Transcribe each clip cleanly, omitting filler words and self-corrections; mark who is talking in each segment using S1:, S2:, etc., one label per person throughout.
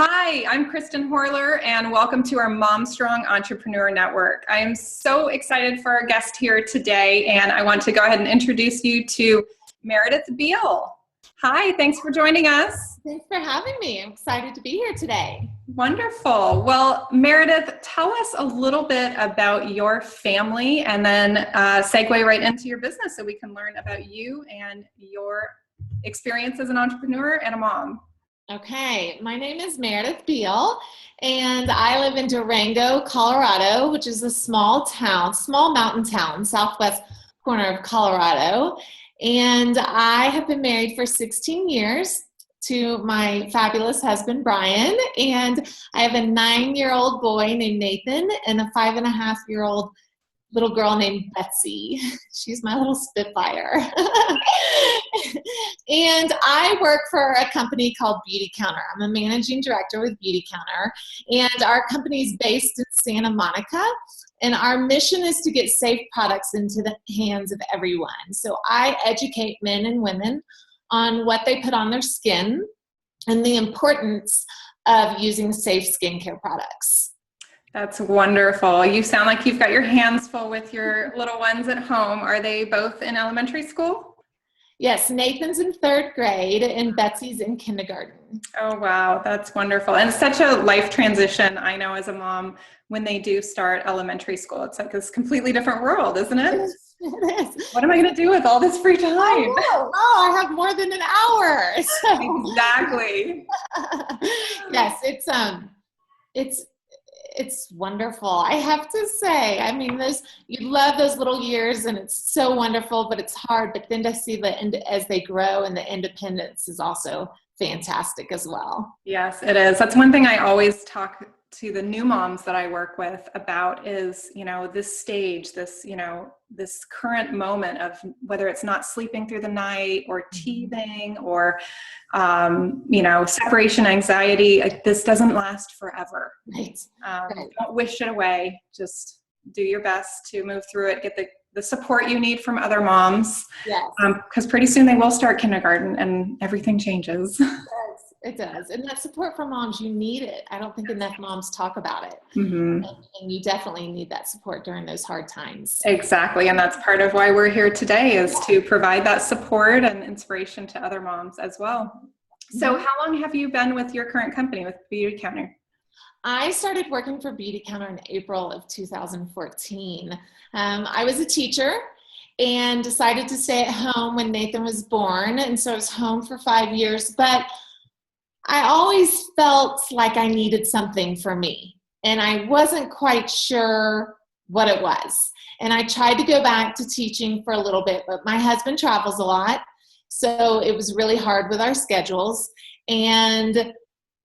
S1: Hi, I'm Kristen Horler, and welcome to our MomStrong Entrepreneur Network. I am so excited for our guest here today, and I want to go ahead and introduce you to Meredith Beal. Hi, thanks for joining us.
S2: Thanks for having me. I'm excited to be here today.
S1: Wonderful. Well, Meredith, tell us a little bit about your family and then segue right into your business so we can learn about you and your experience as an entrepreneur and a mom.
S2: Okay, my name is Meredith Beal, and I live in Durango, Colorado, which is a small mountain town, southwest corner of Colorado. And I have been married for 16 years to my fabulous husband, Brian. And I have a 9-year-old boy named Nathan and a 5.5-year-old little girl named Betsy. She's my little Spitfire. And I work for a company called Beauty Counter. I'm a managing director with Beauty Counter, and our company is based in Santa Monica, and our mission is to get safe products into the hands of everyone. So I educate men and women on what they put on their skin and the importance of using safe skincare products.
S1: That's wonderful. You sound like you've got your hands full with your little ones at home. Are they both in elementary school?
S2: Yes, Nathan's in 3rd grade and Betsy's in kindergarten.
S1: Oh, wow. That's wonderful. And it's such a life transition, I know, as a mom, when they do start elementary school. It's like this completely different world, isn't it?
S2: It is.
S1: What am I going to do with all this free time?
S2: I have more than an hour. So.
S1: Exactly.
S2: Yes, it's wonderful. I have to say, I mean, you love those little years and it's so wonderful, but it's hard. But then to see the end as they grow, and the independence is also fantastic as well.
S1: Yes, it is. That's one thing I always talk to the new moms that I work with about is, this stage, this current moment of whether it's not sleeping through the night or teething or, separation anxiety. Like, this doesn't last forever.
S2: Right.
S1: Don't wish it away. Just do your best to move through it. Get the support you need from other moms.
S2: Yes.
S1: Because pretty soon they will start kindergarten and everything changes.
S2: It does. And that support from moms, you need it. I don't think enough moms talk about it.
S1: Mm-hmm.
S2: And you definitely need that support during those hard times.
S1: Exactly. And that's part of why we're here today, is to provide that support and inspiration to other moms as well. So how long have you been with your current company, with Beauty Counter?
S2: I started working for Beauty Counter in April of 2014. I was a teacher and decided to stay at home when Nathan was born. And so I was home for 5 years, but I always felt like I needed something for me, and I wasn't quite sure what it was. And I tried to go back to teaching for a little bit, but my husband travels a lot, so it was really hard with our schedules. And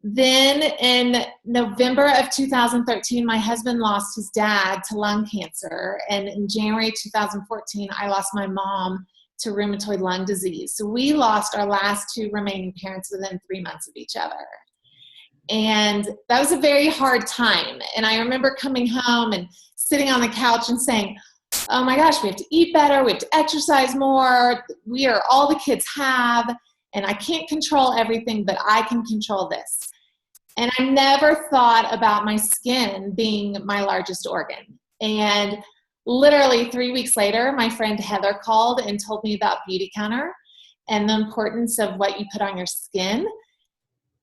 S2: then in November of 2013, my husband lost his dad to lung cancer, and in January 2014, I lost my mom to rheumatoid lung disease. So we lost our last 2 remaining parents within 3 months of each other. And that was a very hard time. And I remember coming home and sitting on the couch and saying, oh my gosh, we have to eat better, we have to exercise more, we are all the kids have, and I can't control everything, but I can control this. And I never thought about my skin being my largest organ. And literally 3 weeks later, my friend Heather called and told me about Beauty Counter and the importance of what you put on your skin.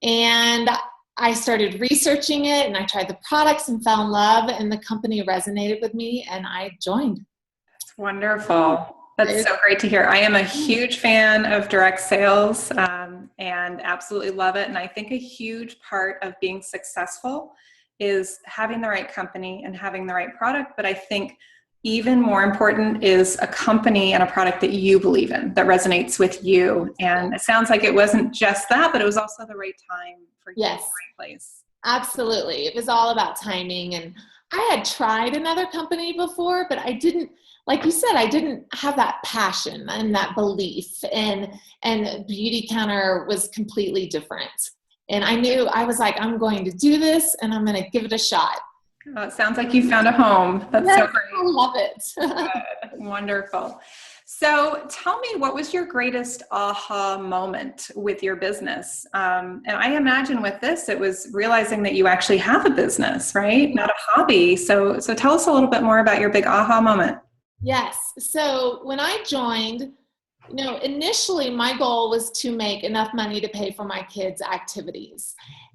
S2: And I started researching it, and I tried the products and fell in love, and the company resonated with me, and I joined.
S1: That's wonderful. That's so great to hear. I am a huge fan of direct sales and absolutely love it. And I think a huge part of being successful is having the right company and having the right product. But I think even more important is a company and a product that you believe in, that resonates with you. And it sounds like it wasn't just that, but it was also the right time for you in the right place.
S2: Absolutely. It was all about timing. And I had tried another company before, but I didn't, like you said, I didn't have that passion and that belief. And Beauty Counter was completely different. And I knew, I was like, I'm going to do this and I'm going to give it a shot.
S1: Oh, it sounds like you found a home. That's so great.
S2: I love it.
S1: Good. Wonderful. So tell me, what was your greatest aha moment with your business? And I imagine with this, it was realizing that you actually have a business, right? Not a hobby. So tell us a little bit more about your big aha moment.
S2: Yes. So when I joined, initially my goal was to make enough money to pay for my kids' activities.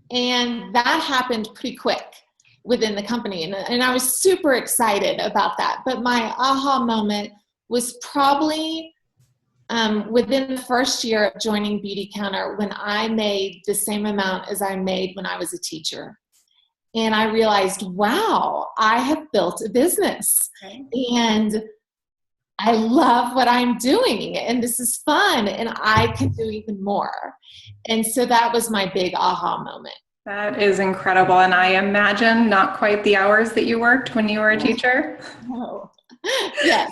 S2: And that happened pretty quick within the company. And I was super excited about that. But my aha moment was probably within the first year of joining Beauty Counter, when I made the same amount as I made when I was a teacher. And I realized, wow, I have built a business.
S1: Okay.
S2: And I love what I'm doing, and this is fun, and I can do even more. And so that was my big aha moment.
S1: That is incredible. And I imagine not quite the hours that you worked when you were a teacher.
S2: Oh, yes.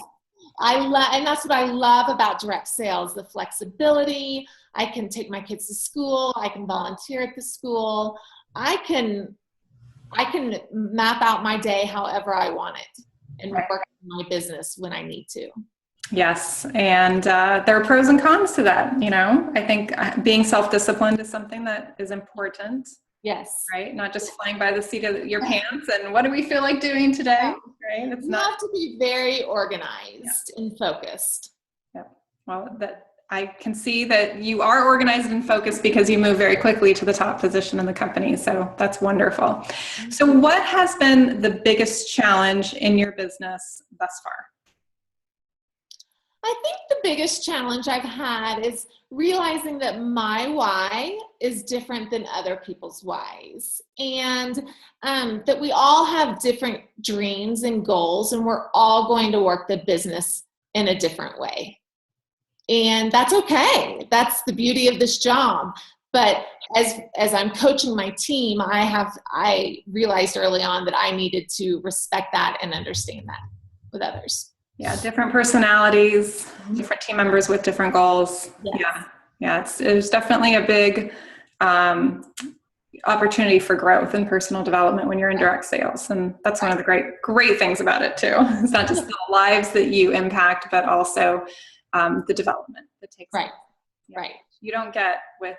S2: And that's what I love about direct sales, the flexibility. I can take my kids to school. I can volunteer at the school. I can map out my day however I want it and work on my business when I need to.
S1: Yes. And there are pros and cons to that. I think being self-disciplined is something that is important.
S2: Yes.
S1: Right? Not just flying by the seat of your pants and what do we feel like doing today? Right?
S2: You have to be very organized and focused.
S1: Yeah. Well, that I can see that you are organized and focused because you move very quickly to the top position in the company. So that's wonderful. So what has been the biggest challenge in your business thus far?
S2: I think the biggest challenge I've had is realizing that my why is different than other people's whys, and that we all have different dreams and goals, and we're all going to work the business in a different way. And that's okay. That's the beauty of this job. But as I'm coaching my team, I realized early on that I needed to respect that and understand that with others.
S1: Yeah, different personalities, different team members with different goals.
S2: Yes.
S1: Yeah. It's definitely a big opportunity for growth and personal development when you're in direct sales, and that's one of the great things about it too. It's not just the lives that you impact, but also the development that takes place.
S2: Right.
S1: You don't get with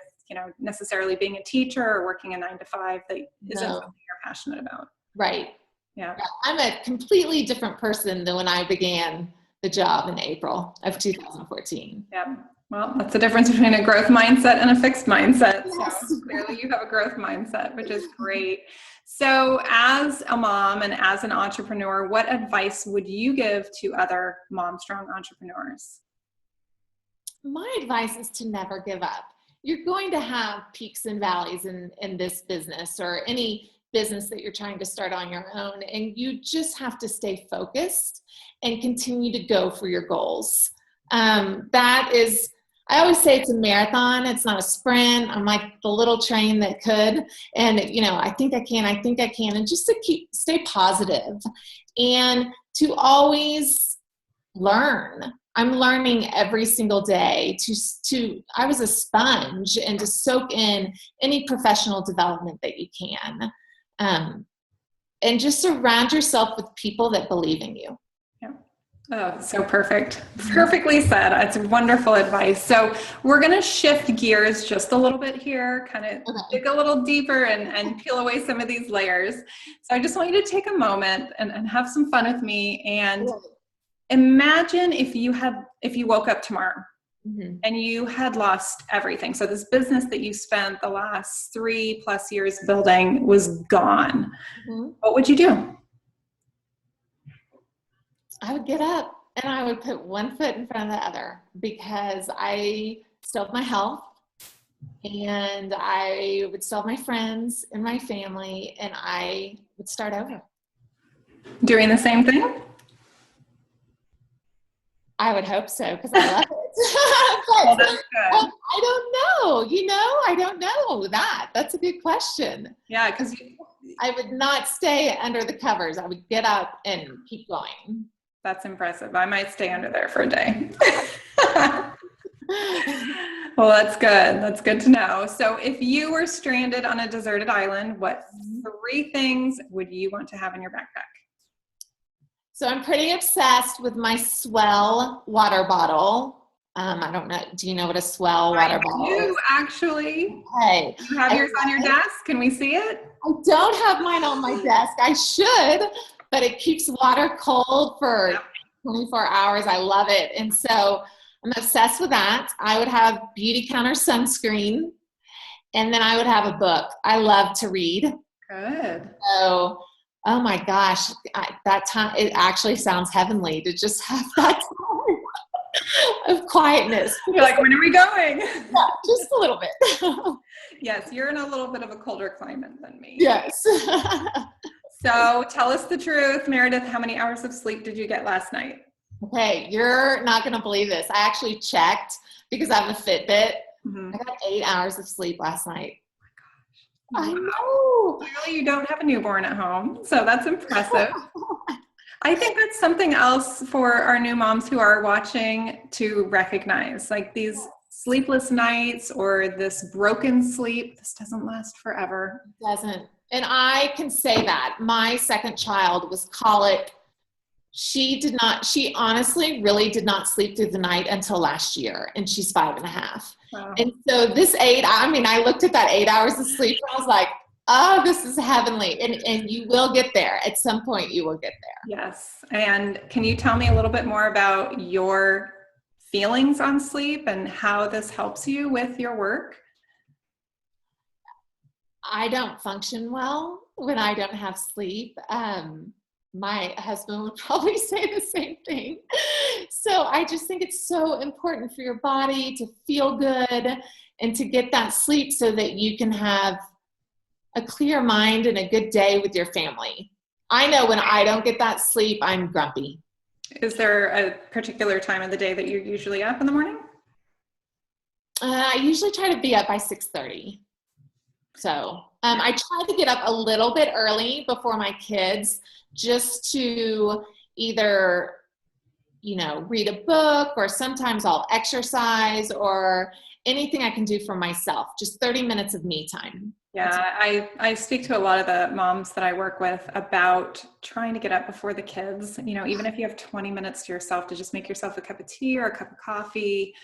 S1: necessarily being a teacher or working a 9 to 5 that isn't something you're passionate about.
S2: Right.
S1: Yeah.
S2: I'm a completely different person than when I began the job in April of 2014.
S1: Yeah. Well, that's the difference between a growth mindset and a fixed mindset.
S2: Yes.
S1: So clearly you have a growth mindset, which is great. So as a mom and as an entrepreneur, what advice would you give to other MomStrong entrepreneurs?
S2: My advice is to never give up. You're going to have peaks and valleys in this business or any business that you're trying to start on your own, and you just have to stay focused and continue to go for your goals. I always say it's a marathon. It's not a sprint. I'm like the little train that could, and I think I can, and just to stay positive and to always learn. I'm learning every single day I was a sponge and to soak in any professional development that you can. And just surround yourself with people that believe in you.
S1: Yeah. Oh, so perfect. Perfectly said. It's wonderful advice. So we're going to shift gears just a little bit here, kind of dig a little deeper and peel away some of these layers. So I just want you to take a moment and have some fun with me and imagine if you woke up tomorrow and you had lost everything. So this business that you spent the last 3+ years building was gone. What would you do?
S2: I would get up and I would put one foot in front of the other because I still have my health and I would still have my friends and my family, and I would start over.
S1: Doing the same thing?
S2: I would hope so because I love it.
S1: Well, that's good.
S2: I don't know. I don't know that. That's a good question.
S1: Yeah, because
S2: I would not stay under the covers. I would get up and keep going.
S1: That's impressive. I might stay under there for a day. Well, that's good. That's good to know. So if you were stranded on a deserted island, what 3 things would you want to have in your backpack?
S2: So I'm pretty obsessed with my Swell water bottle. I don't know. Do you know what a Swell water bottle is?
S1: I do, actually.
S2: Hey,
S1: You have yours on your desk? Can we see it?
S2: I don't have mine on my desk. I should, but it keeps water cold for 24 hours. I love it. And so I'm obsessed with that. I would have beauty counter sunscreen, and then I would have a book. I love to read.
S1: Good.
S2: So, oh my gosh, that time, it actually sounds heavenly to just have that time of quietness.
S1: You're like, when are we going?
S2: Yeah, just a little bit.
S1: Yes, you're in a little bit of a colder climate than me.
S2: Yes.
S1: So tell us the truth, Meredith. How many hours of sleep did you get last night?
S2: Okay, you're not going to believe this. I actually checked because I have a Fitbit.
S1: Mm-hmm.
S2: I got 8 hours of sleep last night.
S1: Oh my gosh.
S2: I know.
S1: Clearly you don't have a newborn at home, so that's impressive. I think that's something else for our new moms who are watching to recognize, like these sleepless nights or this broken sleep. This doesn't last forever.
S2: It doesn't. And I can say that. My second child was colic. She honestly really did not sleep through the night until last year, and she's 5.5.
S1: Wow.
S2: And so this I looked at that 8 hours of sleep and I was like, oh, this is heavenly. And you will get there. At some point you will get there.
S1: Yes. And can you tell me a little bit more about your feelings on sleep and how this helps you with your work?
S2: I don't function well when I don't have sleep. My husband would probably say the same thing. So I just think it's so important for your body to feel good and to get that sleep so that you can have a clear mind and a good day with your family. I know when I don't get that sleep, I'm grumpy.
S1: Is there a particular time of the day that you're usually up in the morning?
S2: I usually try to be up by 6:30. So I try to get up a little bit early before my kids, just to either, read a book, or sometimes I'll exercise, or anything I can do for myself, just 30 minutes of me time.
S1: Yeah, I speak to a lot of the moms that I work with about trying to get up before the kids, even if you have 20 minutes to yourself, to just make yourself a cup of tea or a cup of coffee,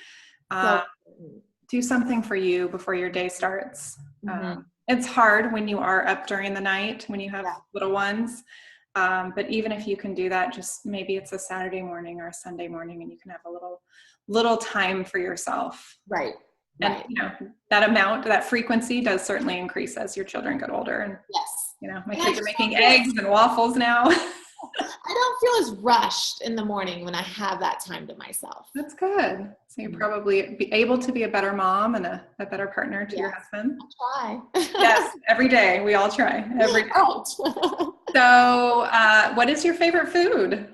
S1: do something for you before your day starts.
S2: Mm-hmm.
S1: It's hard when you are up during the night, when you have little ones. But even if you can do that, just maybe it's a Saturday morning or a Sunday morning, and you can have a little time for yourself.
S2: Right.
S1: And that frequency does certainly increase as your children get older. And
S2: yes,
S1: my kids are making eggs and waffles now.
S2: I don't feel as rushed in the morning when I have that time to myself.
S1: That's good. So you're probably be able to be a better mom and a better partner to your husband.
S2: I try.
S1: Yes, every day. We all try every day. So what is your favorite food?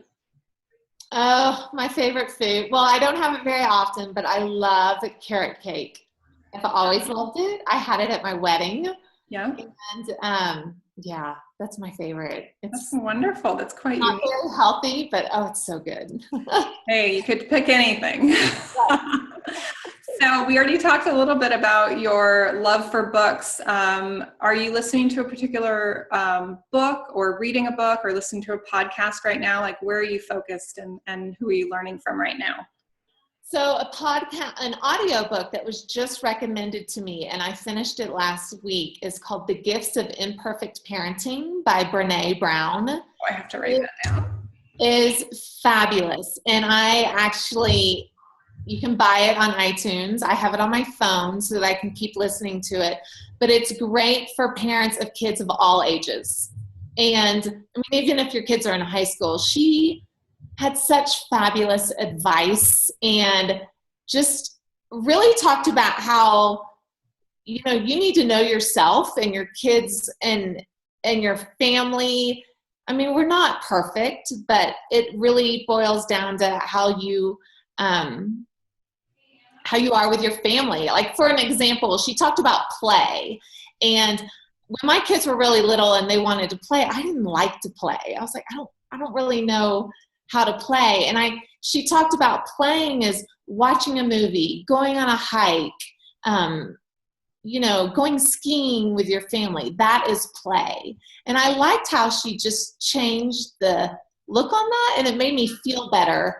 S2: Oh, my favorite food. Well, I don't have it very often, but I love carrot cake. I've always loved it. I had it at my wedding.
S1: Yeah.
S2: And that's my favorite.
S1: That's wonderful. That's quite
S2: not
S1: unique.
S2: very healthy, but it's so good.
S1: Hey, you could pick anything. So we already talked a little bit about your love for books. Are you listening to a particular book, or reading a book, or listening to a podcast right now? Like, where are you focused, and who are you learning from right now?
S2: So an audiobook that was just recommended to me, and I finished it last week, is called The Gifts of Imperfect Parenting by Brené Brown.
S1: Oh, I have to write that down.
S2: Is fabulous. And you can buy it on iTunes. I have it on my phone so that I can keep listening to it. But it's great for parents of kids of all ages. And even if your kids are in high school, she had such fabulous advice and just really talked about how, you need to know yourself and your kids and your family. We're not perfect, but it really boils down to how you are with your family. Like, for an example, she talked about play. And when my kids were really little and they wanted to play, I didn't like to play. I was like, I don't really know how to play. And she talked about playing as watching a movie, going on a hike, going skiing with your family. That is play. And I liked how she just changed the look on that, and it made me feel better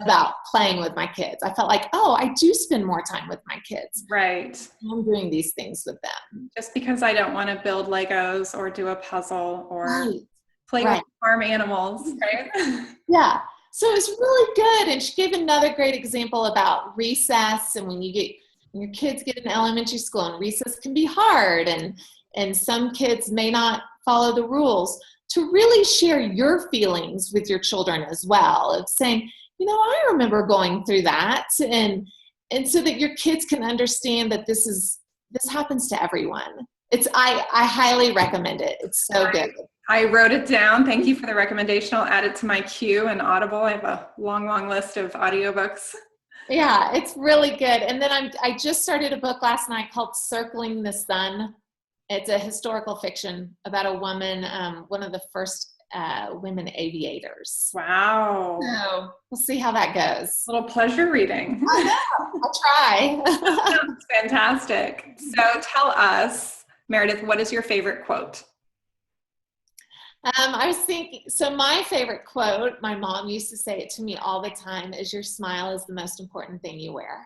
S2: about playing with my kids. I felt like, oh, I do spend more time with my kids.
S1: Right.
S2: I'm doing these things with them.
S1: Just because I don't want to build Legos or do a puzzle or play
S2: Right.
S1: with farm animals, right?
S2: Yeah. So it's really good. And she gave another great example about recess, and when your kids get in elementary school, and recess can be hard, and some kids may not follow the rules, to really share your feelings with your children as well, of saying, I remember going through that, and so that your kids can understand that this happens to everyone. I highly recommend it. It's so good.
S1: I wrote it down. Thank you for the recommendation. I'll add it to my queue and Audible. I have a long list of audiobooks.
S2: Yeah, it's really good. And then I just started a book last night called Circling the Sun. It's a historical fiction about a woman, one of the first women aviators.
S1: Wow.
S2: So we'll see how that goes.
S1: A little pleasure reading.
S2: I know. I'll try.
S1: That's fantastic. So tell us, Meredith, what is your favorite quote?
S2: I was thinking, so my favorite quote, my mom used to say it to me all the time, is your smile is the most important thing you wear.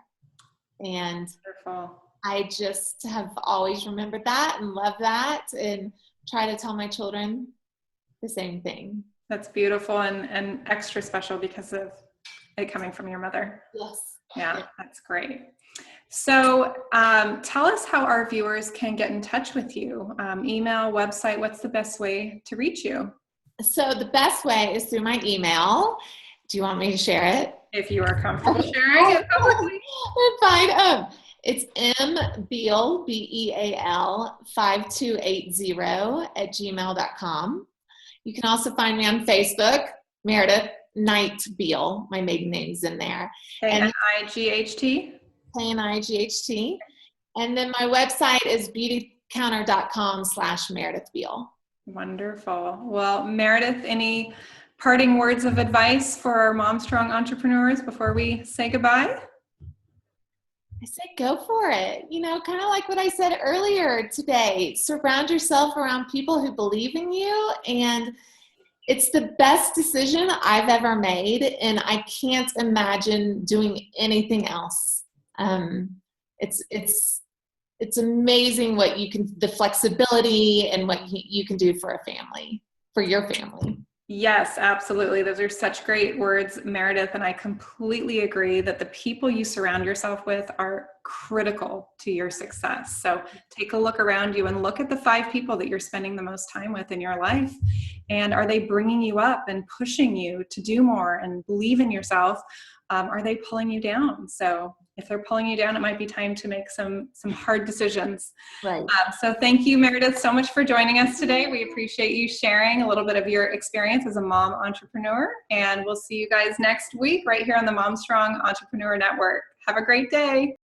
S2: And
S1: Wonderful.
S2: I just have always remembered that and love that, and try to tell my children the same thing.
S1: That's beautiful and extra special because of it coming from your mother.
S2: Yes.
S1: Yeah, that's great. So tell us how our viewers can get in touch with you. Email, website, what's the best way to reach you?
S2: So the best way is through my email. Do you want me to share it?
S1: If you are comfortable sharing it publicly.
S2: Fine. It's mbeal, B-E-A-L, 5280 @gmail.com. You can also find me on Facebook, Meredith Knight Beal. My maiden name's in there.
S1: K-N-I-G-H-T?
S2: K-N-I-G-H-T. And then my website is beautycounter.com/Meredith Beal.
S1: Wonderful. Well, Meredith, any parting words of advice for our MomStrong entrepreneurs before we say goodbye?
S2: I say go for it. Kind of like what I said earlier today. Surround yourself around people who believe in you, and it's the best decision I've ever made, and I can't imagine doing anything else. It's amazing what the flexibility and what you can do for a family, for your family.
S1: Yes, absolutely. Those are such great words, Meredith. And I completely agree that the people you surround yourself with are critical to your success. So take a look around you and look at the 5 people that you're spending the most time with in your life. And are they bringing you up and pushing you to do more and believe in yourself? Are they pulling you down? So if they're pulling you down, it might be time to make some hard decisions.
S2: Right.
S1: So thank you, Meredith, so much for joining us today. We appreciate you sharing a little bit of your experience as a mom entrepreneur. And we'll see you guys next week right here on the MomStrong Entrepreneur Network. Have a great day.